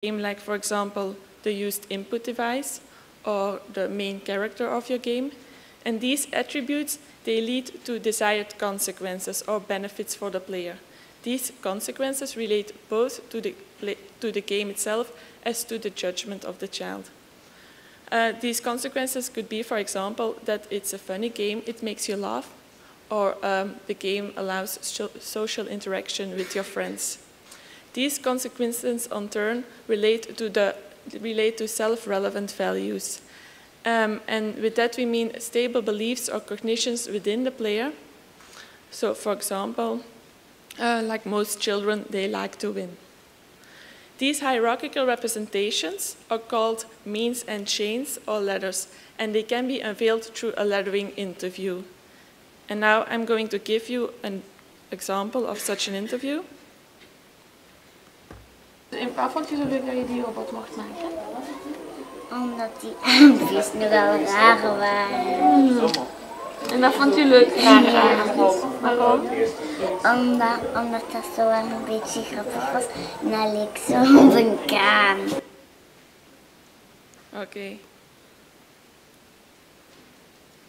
game, like for example, the used input device or the main character of your game. And these attributes, they lead to desired consequences or benefits for the player. These consequences relate both to the game itself as to the judgment of the child. These consequences could be, for example, that it's a funny game, it makes you laugh, or the game allows social interaction with your friends. These consequences, in turn, relate to self-relevant values. And with that we mean stable beliefs or cognitions within the player. So, for example, like most children, they like to win. These hierarchical representations are called means and chains or ladders, and they can be unveiled through a laddering interview. And now I'm going to give you an example of such an interview. Wat vond je zo leuk dat je die robot mocht maken? Omdat die aanvis nogal raar waren. En dat vond je leuk, rare aanvis? Waarom? Omdat dat zo wel een beetje grappig was. En dat leek zo op een kraan. Okay.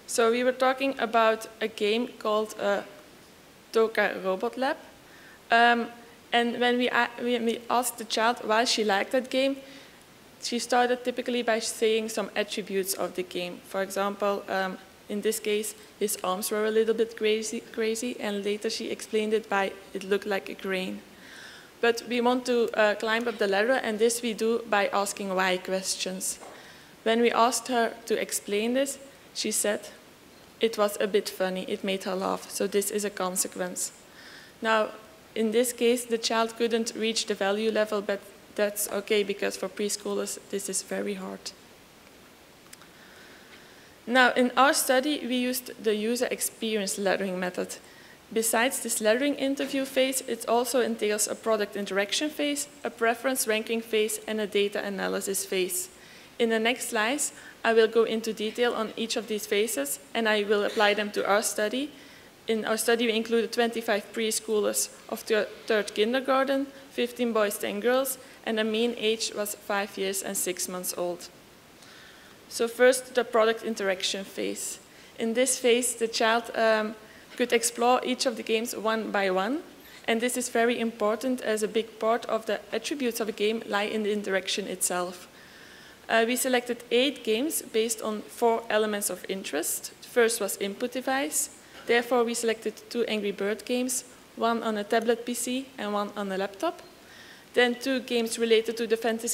So we were talking about a game called Toka Robot Lab. And when we asked the child why she liked that game, she started typically by saying some attributes of the game. For example, in this case, his arms were a little bit crazy, and later she explained it by it looked like a grain. But we want to climb up the ladder, and this we do by asking why questions. When we asked her to explain this, she said it was a bit funny, it made her laugh, so this is a consequence. Now, in this case, the child couldn't reach the value level, but that's okay, because for preschoolers, this is very hard. Now, in our study, we used the user experience laddering method. Besides this laddering interview phase, it also entails a product interaction phase, a preference ranking phase, and a data analysis phase. In the next slides, I will go into detail on each of these phases, and I will apply them to our study. In our study, we included 25 preschoolers of third kindergarten, 15 boys, 10 girls, and the mean age was 5 years and 6 months old. So first, the product interaction phase. In this phase, the child could explore each of the games one by one, and this is very important as a big part of the attributes of a game lie in the interaction itself. We selected 8 games based on 4 elements of interest. The first was input device. Therefore, we selected 2 Angry Bird games, one on a tablet PC and one on a laptop. Then 2 games related to the fantasy